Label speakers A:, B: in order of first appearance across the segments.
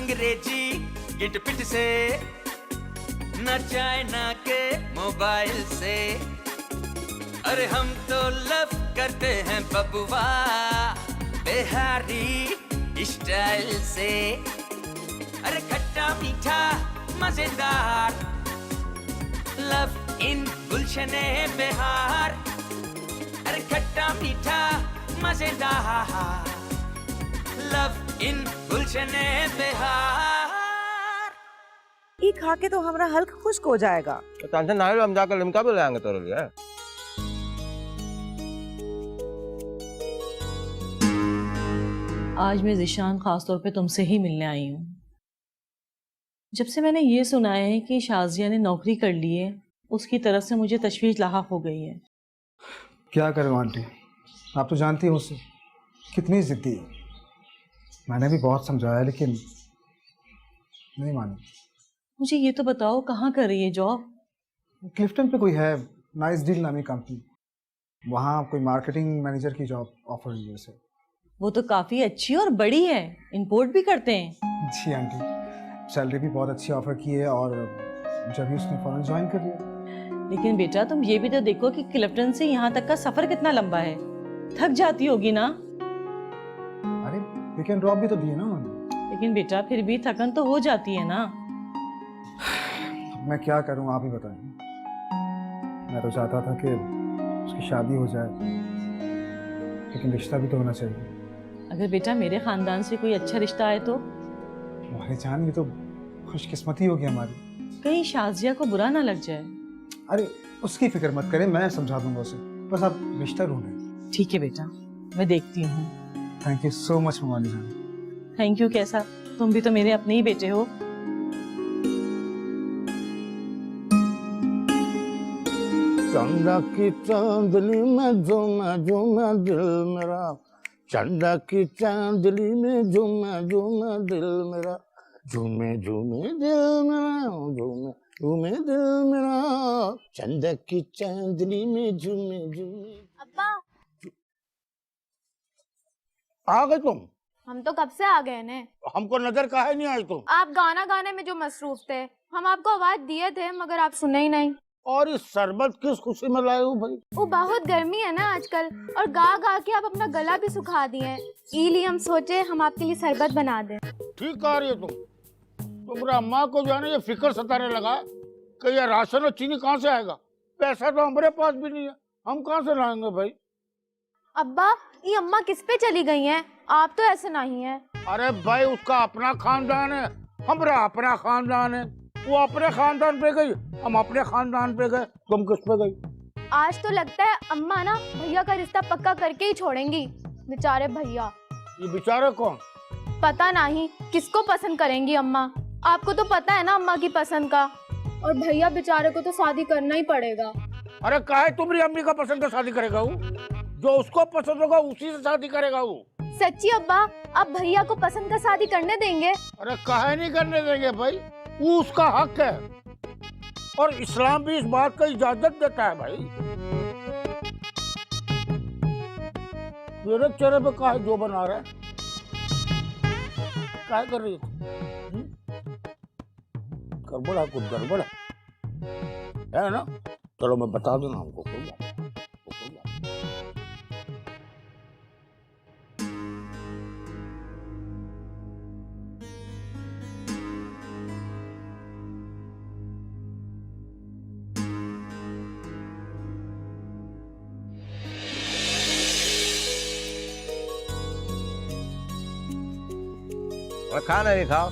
A: अंग्रेजी गिट पिट से, न चाइना के मोबाइल से। अरे हम तो लव करते हैं बबुआ बिहारी स्टाइल से। अरे खट्टा मीठा मजेदार, लव इन गुलशने बिहार। अरे खट्टा मीठा मजेदार, लव इन गुलशने बिहार।
B: ये खा के तो हमारा हल्क खुश्क हो जाएगा।
C: टेंशन ना लो, हम जाकर लिमका भी लाएंगे तेरे लिए।
D: आज मैं ज़िशान खास तौर पे तुमसे ही मिलने आई हूँ। जब से मैंने ये सुना है कि शाजिया ने नौकरी कर ली है, उसकी तरफ से मुझे तशवीश लाहक हो गई है।
E: क्या करूँ आंटी, आप तो जानती हो उसे कितनी जिद्दी है। मैंने भी बहुत समझाया लेकिन नहीं मानी।
D: मुझे ये तो बताओ कहाँ कर रही है जॉब?
E: क्लिफ्टन पे कोई है नाइस डील नामी कंपनी, वहाँ कोई मार्केटिंग मैनेजर की जॉब ऑफर हुई है उसे।
D: वो तो काफ़ी अच्छी और बड़ी है, इंपोर्ट भी करते हैं।
E: जी आंटी, सैलरी भी बहुत अच्छी ऑफर की है और जब भी उसने फौरन ज्वाइन कर लिया।
D: लेकिन बेटा तुम ये भी तो देखो कि क्लिफ्टन से यहाँ तक का सफ़र कितना लंबा है, थक जाती होगी ना।
E: अरे पिक एंड ड्रॉप भी तो दिए ना उन्होंने।
D: लेकिन बेटा फिर भी थकन तो हो जाती है ना।
E: मैं क्या करूँ आप ही बताएं। मैं तो चाहता था कि उसकी शादी हो जाए, लेकिन रिश्ता भी तो होना चाहिए।
D: अगर बेटा मेरे ख़ानदान से कोई अच्छा रिश्ता आए तो?
E: तुम्हारी जान, ये तो खुशकिस्मती होगी हमारी।
D: कहीं शाजिया को बुरा ना लग जाए।
E: अरे उसकी फिक्र मत करें, मैं समझा दूंगा उसे, बस आप रिश्ता ढूंढें।
D: ठीक है बेटा, मैं देखती हूँ।
E: थैंक यू सो मच ममानी जान।
D: थैंक यू कैसा, तुम भी तो मेरे अपने ही बेटे हो।
F: चंदा की चांदनी में झूमा झूमा दिल मेरा, चंदा की चांदनी में झूमा झूमा दिल मेरा, झूमे झूमे दिल मेरा, झूमे झूमे दिल मेरा, चंदा की चांदनी में झूमे झूमे।
G: अब्बा
F: आ गए तुम?
G: हम तो कब से आ गए ने।
F: हमको नजर काहे नहीं आई तुम?
G: आप गाना गाने में जो मसरूफ थे, हम आपको आवाज दिए थे मगर आप सुने ही नहीं।
F: और इस शरबत किस खुशी में लाए हो भाई?
G: वो बहुत गर्मी है ना आजकल, और गा गा के आप अपना गला भी सुखा दिए हैं, इसलिए हम सोचे हम आपके लिए शरबत बना दें।
F: ठीक कह रही है तुम। तुम्हारा अम्मा को जो है ना ये फिक्र सताने लगा कि ये राशन और चीनी कहाँ से आएगा। पैसा तो हमारे पास भी नहीं है, हम कहाँ से लाएंगे भाई।
G: अब्बा ये अम्मा किस पे चली गई हैं? आप तो ऐसे नहीं है।
F: अरे भाई उसका अपना खानदान है, हमारा अपना खानदान है। वो अपने खानदान पे गई, हम अपने खानदान पे गए, तुम किस पे गई?
G: आज तो लगता है अम्मा ना भैया का रिश्ता पक्का करके ही छोड़ेंगी। बेचारे भैया।
F: ये बेचारे कौन?
G: पता नहीं किसको पसंद करेंगी अम्मा। आपको तो पता है ना अम्मा की पसंद का, और भैया बेचारे को तो शादी करना ही पड़ेगा।
F: अरे काहे तुम्हारी अम्मी का पसंद का शादी करेगा वो? जो उसको पसंद होगा उसी से शादी करेगा वो।
G: सच्ची अब्बा, आप भैया को पसंद का शादी करने देंगे?
F: अरे काहे नहीं करने देंगे भाई, वो उसका हक है और इस्लाम भी इस बात का इजाजत देता है भाई। मेरे चेहरे पे काहे जो बना रहा है, काहे कर रही है? गड़बड़ है, कुछ गड़बड़ है ना? चलो मैं बता दूं हमको कोई बात।
C: खाना नहीं खाओ।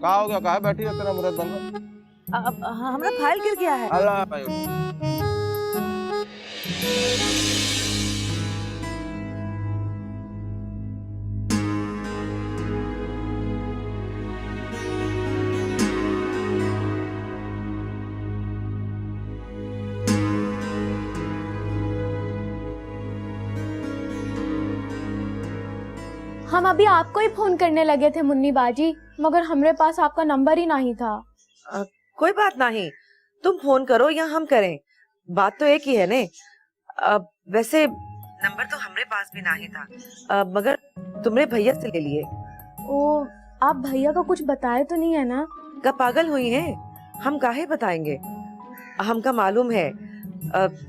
C: कहा हो गया, कहा बैठी है तेरा मुराद बंदा?
B: हमारा फाइल गिर गया है।
C: अल्लाह भाई।
G: हम अभी आपको ही फोन करने लगे थे मुन्नी बाजी, मगर हमारे पास आपका नंबर ही नहीं था।
B: कोई बात नहीं, तुम फोन करो या हम करें, बात तो एक ही है ने। वैसे नंबर तो हमारे पास भी नहीं था, मगर तुमने भैया से ले लिए।
G: ओ, आप भैया को कुछ बताए तो नहीं है ना?
B: का पागल हुई है, हम काहे बताएंगे। हमका मालूम है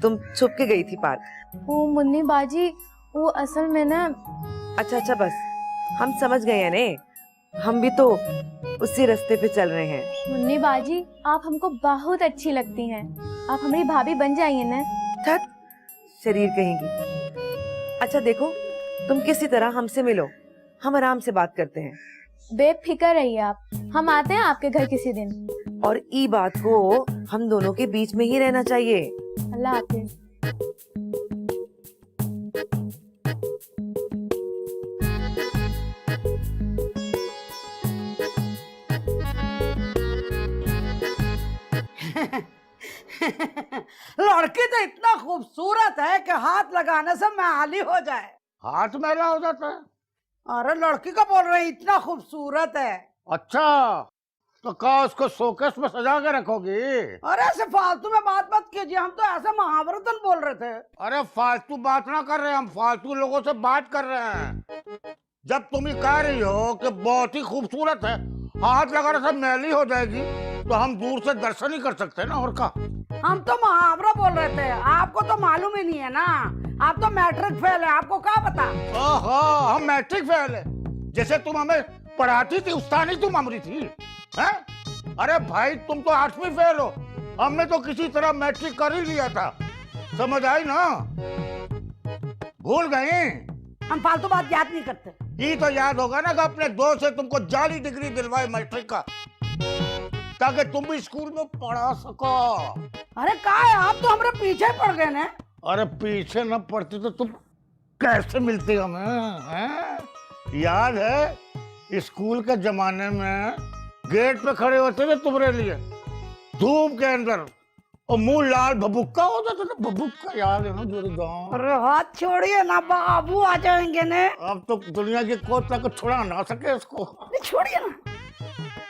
B: तुम छुप के गई थी पार्क।
G: ओ मुन्नी बाजी, वो असल में ना।
B: अच्छा बस, हम समझ गए हैं ने, हम भी तो उसी रास्ते पे चल रहे हैं।
G: मुन्नी बाजी, आप हमको बहुत अच्छी लगती हैं, आप हमारी भाभी बन जाइए ना।
B: थक शरीर कहेंगी। अच्छा देखो, तुम किसी तरह हमसे मिलो, हम आराम से बात करते हैं।
G: बेफिक्र रहिए आप, हम आते हैं आपके घर किसी दिन।
B: और ई बात को हम दोनों के बीच में ही रहना चाहिए।
G: अल्लाह हाफिज।
H: लड़की तो इतना खूबसूरत है कि हाथ लगाने से मैली हो जाए।
F: हाथ मैला हो जाता है?
H: अरे लड़की का बोल रहे हैं, इतना खूबसूरत है।
F: अच्छा, तो क्या उसको शोकेस में सजा के रखोगी?
H: अरे ऐसे फालतू में बात मत कीजिए, हम तो ऐसे महाभारतन बोल रहे थे।
F: अरे फालतू बात ना कर रहे, हम फालतू लोगों से बात कर रहे हैं। जब तुम ही कह रही हो कि बहुत ही खूबसूरत है, हाथ लगाने से मैली हो जाएगी, तो हम दूर से दर्शन ही कर सकते हैं ना, और का।
H: हम तो मुहावरा बोल रहे थे, आपको तो मालूम ही नहीं है ना, आप तो मैट्रिक फेल है, आपको क्या पता।
F: ओहो, हम मैट्रिक फेल है? जैसे तुम हमें पढ़ाती थी उस्तानी तुम हमारी थी, हैं? अरे भाई तुम तो 8वीं फेल हो, हमने तो किसी तरह मैट्रिक कर ही लिया था, समझ आई ना? भूल गई?
H: हम फालतू बात याद नहीं करते।
F: ये तो याद होगा ना कि अपने दोस्त से तुमको जाली डिग्री दिलवाए मैट्रिक का, ताकि तुम भी स्कूल में पढ़ा सको।
H: अरे क्या है, आप तो हमारे पीछे पड़ गए ना।
F: अरे पीछे न पड़ती तो तुम कैसे मिलते हमें, हैं? याद है स्कूल के जमाने में गेट पे खड़े होते थे तुम्हारे लिए, धूप के अंदर, और मुंह लाल भभुक्का होता था ना, भभुक्का याद है ना जोरी गाँव?
H: अरे हाथ छोड़िए ना, बाबू आ जाएंगे ने।
F: अब तो दुनिया की कोई तक छुड़ा ना सके इसको।
H: छोड़िए ना।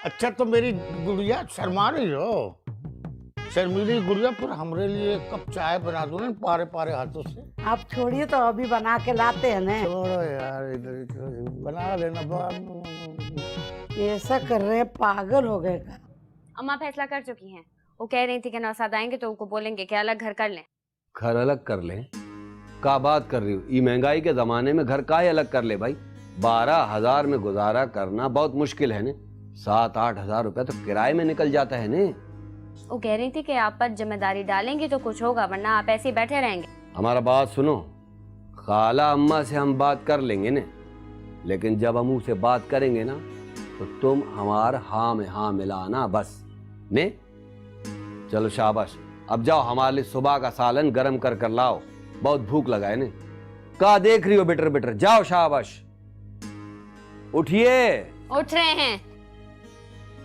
F: अच्छा तो मेरी गुड़िया शर्मा रही हो, शर्मीली गुड़िया, फिर हमरे लिए कप चाय बना दो ना पारे पारे हाथों से।
H: आप छोड़िए तो अभी बना के लाते हैं ना।
F: छोड़ो यार, इधर बना लेना बाप।
H: ऐसा कर रहे हैं, पागल हो गए का।
I: अम्मा फैसला कर चुकी हैं, वो कह रही थी कि नौसाद आएंगे तो उनको बोलेंगे कि अलग घर कर लें।
J: घर अलग कर लें? क्या बात कर रही हो, ये महंगाई के जमाने में घर काहे अलग कर ले भाई? 12,000 में गुजारा करना बहुत मुश्किल है ने, 7-8 हजार रुपया तो किराए में निकल जाता है ने।
I: वो कह रही थी कि आप पर जिम्मेदारी डालेंगी तो कुछ होगा, वरना आप ऐसे ही बैठे रहेंगे।
J: हमारा बात सुनो, खाला अम्मा से हम बात कर लेंगे ने, लेकिन जब हम उनसे बात करेंगे ना, तो तुम हमार हाँ में हाँ मिलाना बस ने। चलो शाबाश, अब जाओ हमारे लिए सुबह का सालन गरम कर कर लाओ, बहुत भूख लगा है ने। का देख रही हो बिटर बिटर, जाओ शाबाश, उठिए।
I: उठ रहे हैं।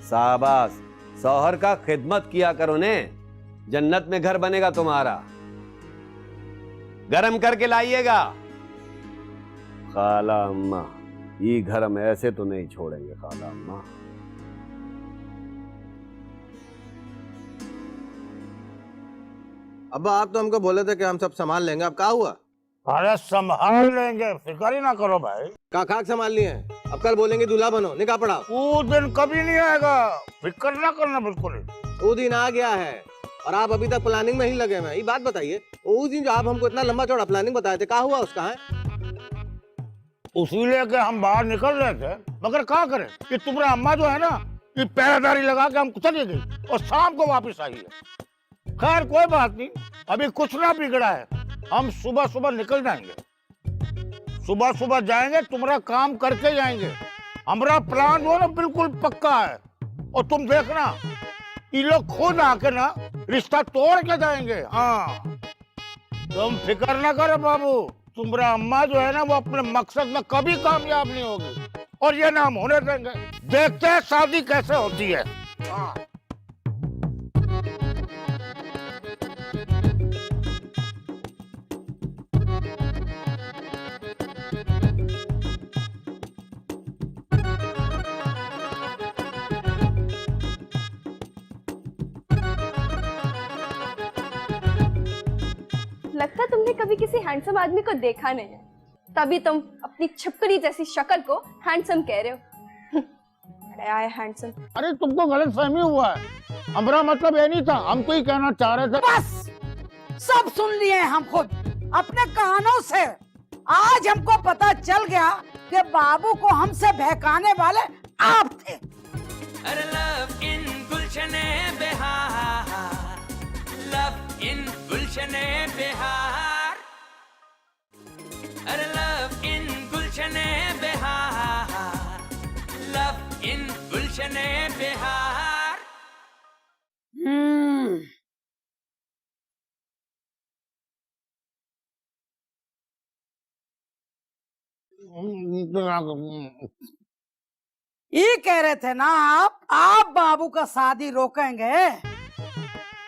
J: शाबाश, शौहर का खिदमत किया करो ने, जन्नत में घर बनेगा तुम्हारा। गरम करके लाइएगा। खाला अम्मा, ये घर हम ऐसे तो नहीं छोड़ेंगे खाला अम्मा।
C: अब आप तो हमको बोले थे कि हम सब संभाल लेंगे, अब क्या हुआ?
F: अरे संभाल लेंगे, फिक्र ही ना करो भाई।
C: खाक संभाल लिए हैं, अब कल बोलेंगे दूल्हा बनो, निकाह पढ़ाओ।
F: वो दिन कभी नहीं आएगा, फिक्र ना करना बिल्कुल।
C: वो दिन आ गया है और आप अभी तक प्लानिंग में ही लगे हुए हैं। ये बात बताइए, उस दिन जो आप हमको इतना लंबा चौड़ा प्लानिंग बताए थे, क्या हुआ उसका? है
F: उसी लेके हम बाहर निकल रहे थे, मगर क्या करें कि तुम्हारा अम्मा जो है ना, ये पहरेदारी लगा के हम चली गई और शाम को वापस आई है। खैर कोई बात नहीं, अभी कुछ ना बिगड़ा है, हम सुबह सुबह निकल जाएंगे, सुबह सुबह जाएंगे, तुम्हारा काम करके जाएंगे। हमारा प्लान जो है ना बिल्कुल पक्का है, और तुम देखना ये लोग खुद आके ना रिश्ता तोड़ के जाएंगे। हाँ तुम फिक्र ना करो बाबू, तुम्हारा अम्मा जो है ना वो अपने मकसद में कभी कामयाब नहीं होगी, और ये नाम होने देंगे। देखते हैं शादी कैसे होती है। हाँ।
G: लगता है तुमने कभी किसी हैंडसम आदमी को देखा नहीं है, तभी तुम अपनी छिपकली जैसी शक्ल को हैंडसम कह रहे हो। अरे आए हैंडसम।
F: अरे तुमको गलत फहमी हुआ है, हमारा मतलब ये नहीं था, हम तो ही कहना चाह रहे थे।
H: बस सब सुन लिए हम खुद अपने कानों से। आज हमको पता चल गया कि बाबू को हमसे बहकाने वाले आप थे।
A: अरे लव इन गुलशने बिहार, लव इन गुलशने बिहार, अरे लव इन गुलशने बिहार, लव इन गुलशने बिहार।
H: ये कह रहे थे ना आप बाबू का शादी रोकेंगे,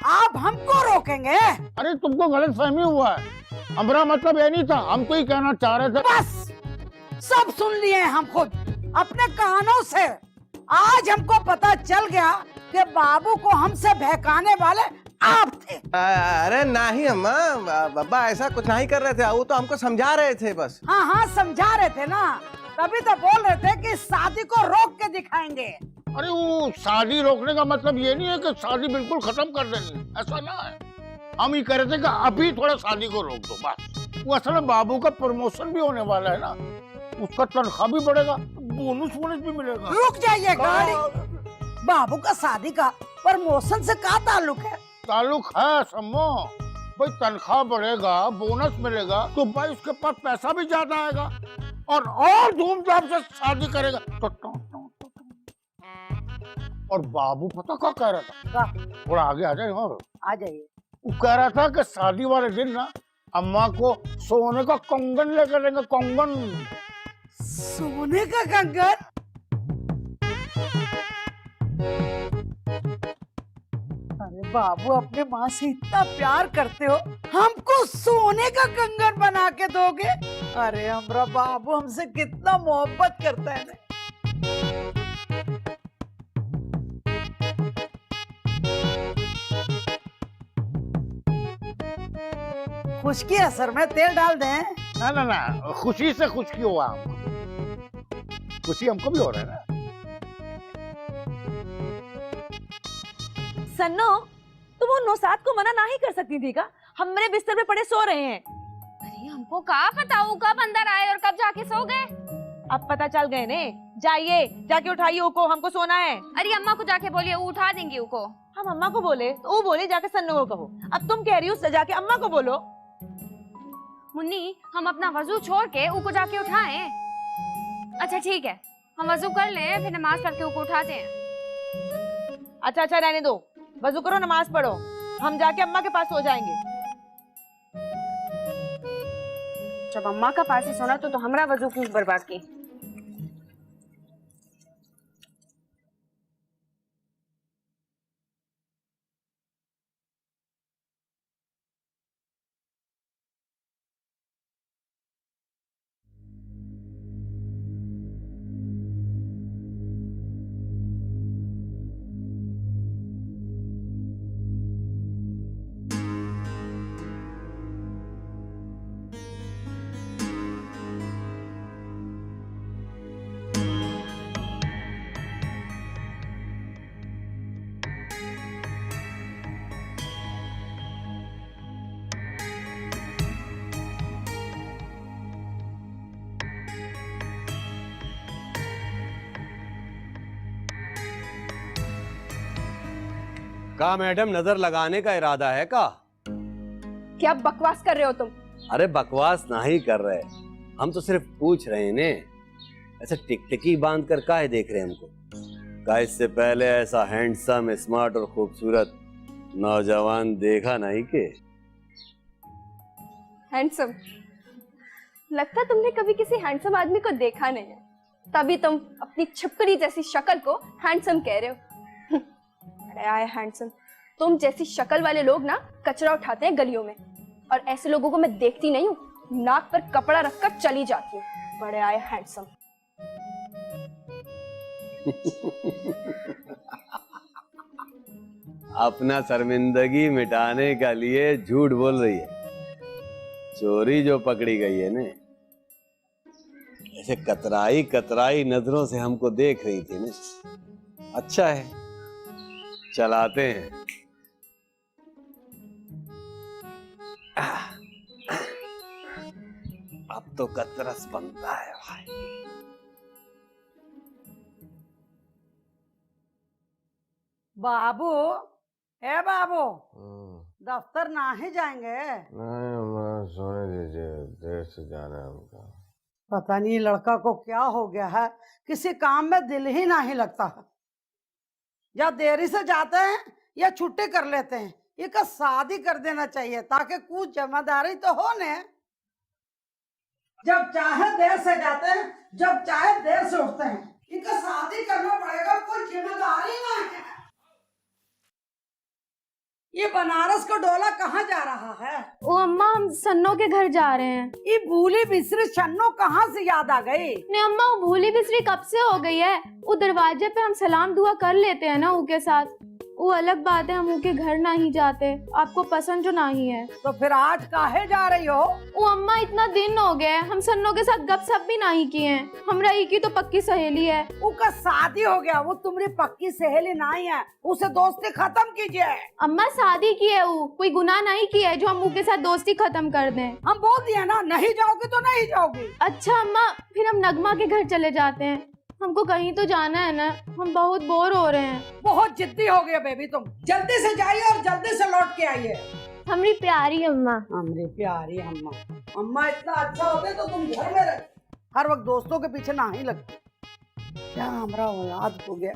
H: आप हमको रोकेंगे।
F: अरे तुमको गलत फहमी हुआ है, हमारा मतलब ये नहीं था, हम तो ही कहना चाह रहे थे।
H: बस सब सुन लिए हम खुद अपने कानों से। आज हमको पता चल गया कि बाबू को हमसे बहकाने वाले आप थे।
C: अरे नहीं अम्मा, बाबा ऐसा कुछ नहीं कर रहे थे, वो तो हमको समझा रहे थे बस।
H: हाँ हाँ समझा रहे थे ना, तभी तो बोल रहे थे कि शादी को रोक के दिखाएंगे।
F: अरे वो शादी रोकने का मतलब ये नहीं है कि शादी बिल्कुल खत्म कर देनी, ऐसा ना है। हम ये कह रहे थे कि अभी थोड़ा शादी को रोक दो बस। वो असल में बाबू का प्रमोशन भी होने वाला है ना, उसका तनख्वाह भी बढ़ेगा, बोनस भी मिलेगा।
H: रुक जाइए गाड़ी, बाबू का शादी का प्रमोशन से क्या ताल्लुक है?
F: ताल्लुक है सम्मो, भाई तनख्वाह बढ़ेगा, बोनस मिलेगा तो भाई उसके पास पैसा भी ज्यादा आएगा और धूमधाम से शादी करेगा। और बाबू पता क्या कह रहा था, थोड़ा आगे आ जाए और
H: आ जाइए।
F: वो कह रहा था कि शादी वाले दिन ना अम्मा को सोने का कंगन लेकर देंगे, कंगन।
H: सोने का कंगन? अरे बाबू अपने माँ से इतना प्यार करते हो, हमको सोने का कंगन बना के दोगे? अरे हमारा बाबू हमसे कितना मोहब्बत करता है ना। खुशकी असर में तेल डाल दें।
F: ना ना ना, खुशी से खुशकी हुआ हमको, खुशी हमको भी हो रहा है ना।
B: सन्नो, तुम वो नौसाद को मना नहीं कर सकती थी का? हम मेरे बिस्तर पे पड़े सो रहे हैं।
I: अरे हमको कहाँ पता वो कब अंदर आए और कब जाके सो गए।
B: अब पता चल गए ने, जाइए जाके उठाइए उको, हमको सोना है।
I: अरे अम्मा को जाके बोलिए, वो उठा देंगी उको।
B: हम अम्मा को बोले तो वो बोले जाके सन्नो को कहो, अब तुम कह रही हो जाके अम्मा को बोलो।
I: मुन्नी हम अपना वजू छोड़ के उको जाके उठाएं। अच्छा ठीक है, हम वजू कर लें, फिर नमाज पढ़ के उको उठाते हैं।
B: अच्छा अच्छा रहने दो, वजू करो, नमाज पढ़ो, हम जाके अम्मा के पास सो जाएंगे।
I: जब अम्मा का पास ही सोना तो हमारा वजू क्यों बर्बाद की?
J: का मैडम नजर लगाने का इरादा है का?
G: क्या बकवास कर रहे हो तुम?
J: अरे बकवास नहीं कर रहे, हम तो सिर्फ पूछ रहे हैं ने। ऐसे टिकटिकी बांध कर काहे देख रहे हैं हमको? का इससे पहले ऐसा हैंडसम, स्मार्ट और खूबसूरत नौजवान देखा नहीं के?
G: हैंडसम? लगता है तुमने कभी किसी हैंडसम आदमी को देखा नहीं है, तभी तुम अपनी छिपकली जैसी शक्ल को हैंडसम कह रहे हो। अरे आए हैंडसम, तुम जैसी शक्ल वाले लोग ना कचरा उठाते हैं गलियों में, और ऐसे लोगों को मैं देखती नहीं हूँ, नाक पर कपड़ा रखकर चली जाती हूँ। बड़े आए हैंडसम।
J: अपना शर्मिंदगी मिटाने के लिए झूठ बोल रही है। चोरी जो पकड़ी गई है ने, ऐसे कतराई कतराई नजरों से हमको देख रही थी ने। अच्छा है, चलाते हैं। अब तो कतरस बनता है भाई।
H: बाबू, ए बाबू, दफ्तर ना ही जाएंगे?
F: नहीं, सोने दीजिए, देर से जाना है हमको।
H: पता नहीं लड़का को क्या हो गया है, किसी काम में दिल ही नहीं लगता है। या देरी से जाते हैं या छुट्टी कर लेते हैं। इनका शादी कर देना चाहिए ताकि कुछ जिम्मेदारी तो हो ने। जब चाहे देर से जाते हैं, जब चाहे देर से उठते हैं। इनका शादी करना पड़ेगा, कोई जिम्मेदारी नहीं है। ये बनारस का डोला कहाँ जा रहा है?
I: ओ अम्मा, हम सन्नो के घर जा रहे हैं।
H: ये भूली बिसरी छन्नो कहाँ से याद आ गई?
I: नहीं अम्मा, वो भूली बिसरी कब से हो गई है। वो दरवाजे पे हम सलाम दुआ कर लेते हैं ना ऊ के साथ। वो अलग बात है, हम ऊ के घर नहीं जाते। आपको पसंद जो नहीं है।
H: तो फिर आज काहे जा रही हो?
I: ओ अम्मा, इतना दिन हो गए, हम सन्नो के साथ गपशप भी नहीं किए हैं। हमरा ई की तो पक्की सहेली है।
H: उसका शादी हो गया, वो तुम्हारी पक्की सहेली नहीं है। उसे दोस्ती खत्म कीजिए।
I: अम्मा शादी की है, वो कोई गुनाह नहीं किया है जो हम ऊ के साथ दोस्ती खत्म कर दें।
H: हम बोल दिए ना, नहीं जाओगी तो नहीं जाओगी।
I: अच्छा अम्मा, फिर हम नगमा के घर चले जाते हैं। हमको कहीं तो जाना है ना, हम बहुत बोर हो रहे हैं।
H: बहुत जिद्दी हो गए बेबी तुम। जल्दी से जाइए और जल्दी से लौट के आइए।
I: हमारी प्यारी अम्मा।
H: हमारी प्यारी अम्मा। अम्मा इतना अच्छा होते तो तुम घर में रह, हर वक्त दोस्तों के पीछे ना ही लगते। क्या हमारा औलाद हो गया।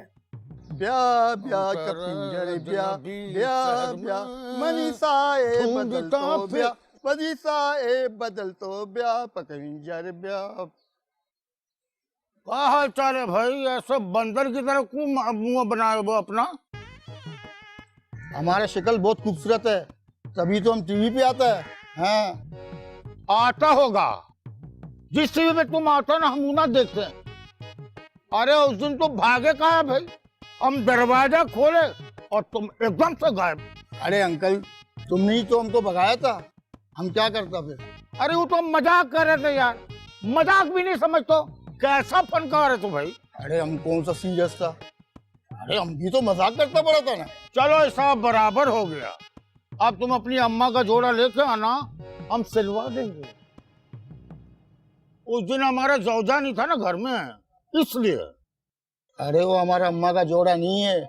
F: ब्याह ब्याह का पिंजरे ब्याह ब्याह ब्याह मनीषाए बदल तो ब्याह मनीषाए बदल तो ब्याह पिंजरे ब्याह। क्या हाल चाल है भाई? ऐसे बंदर की तरह क्यों मुंह बनाए वो अपना? हमारा शक्ल बहुत खूबसूरत है, तभी तो हम टीवी पे आता है। हाँ आता होगा, जिस टीवी पे तुम आता ना हम ना देखते हैं। अरे उस दिन तो भागे कहाँ है भाई? हम दरवाजा खोले और तुम एकदम से गायब। अरे अंकल, तुमने ही तो हमको भगाया था, हम क्या करता फिर? अरे वो तो मजाक कर रहे थे यार, मजाक भी नहीं समझते। कैसा फनकार है तू भाई? अरे हम कौन सा सीरियस था? अरे हम भी तो मजाक करता पड़ा था ना। चलो ऐसा बराबर हो गया। अब तुम अपनी अम्मा का जोड़ा लेके आना, हम सिलवा देंगे। उस दिन हमारा जौजा नहीं था ना घर में, इसलिए। अरे वो हमारा अम्मा का जोड़ा नहीं है,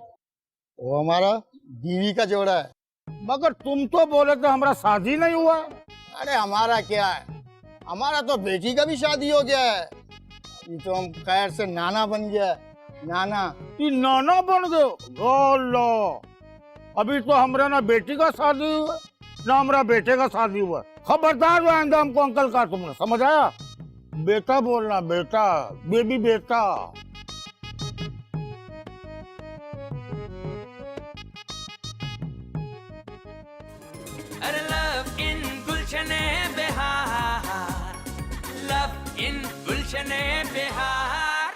F: वो हमारा बीवी का जोड़ा है। मगर तुम तो बोले थे हमारा शादी नहीं हुआ। अरे हमारा क्या है, हमारा तो बेटी का भी शादी हो गया है। ये तो हम खैर से नाना बन गया। नाना? ये नाना बन गए? लो, अभी तो हमारा ना बेटी का शादी हुआ ना हमारा बेटे का शादी हुआ। खबरदार आएंगे हमको अंकल का, तुमने समझ आया? बेटा बोलना, बेटा, बेबी बेटा।
A: अरे लव इन गुलशने बिहार, लव इन गुलशने बिहार,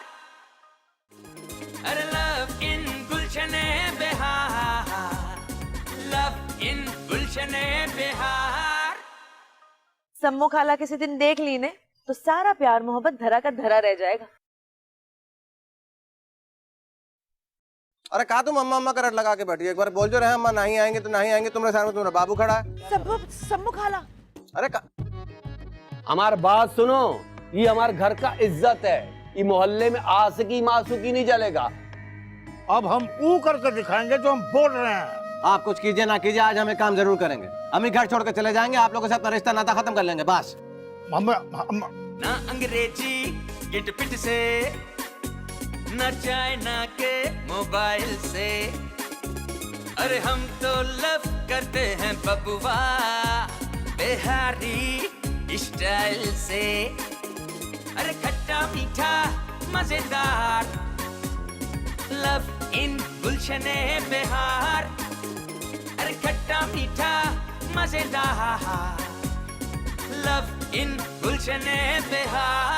A: अरे लव इन गुलशने बिहार, लव इन गुलशने बिहार।
B: सम्मो खाला किसी दिन देख ली ने तो सारा प्यार मोहब्बत धरा का धरा रह जाएगा।
C: अरे कहा तुम अम्मा अम्मा करट लगा के बैठी? एक बार बोल जो रहे अम्मा नहीं आएंगे तो नहीं आएंगे। तुम्हारे सामने तुम्हारा बाबू खड़ा है।
B: सम्मो खाला,
C: अरे
J: हमार बात सुनो, ये हमारे घर का इज्जत है। ये मोहल्ले में आशिकी मासूकी नहीं चलेगा।
F: अब हम ऊ करके दिखाएंगे जो हम बोल रहे हैं।
C: आप कुछ कीजिए ना कीजिए, आज हम एक काम जरूर करेंगे। हम ही घर छोड़ कर चले जाएंगे, आप लोगों के साथ रिश्ता नाता खत्म कर लेंगे बस।
A: ना अंग्रेजी गिट पिट से, न चाइना के मोबाइल से, अरे हम तो लव करते हैं बबुआ बिहारी स्टाइल से। अरे खट्टा मीठा मजेदार, लव इन गुलशने बिहार, अरे खट्टा मीठा मजेदार, लव इन गुलशने बिहार।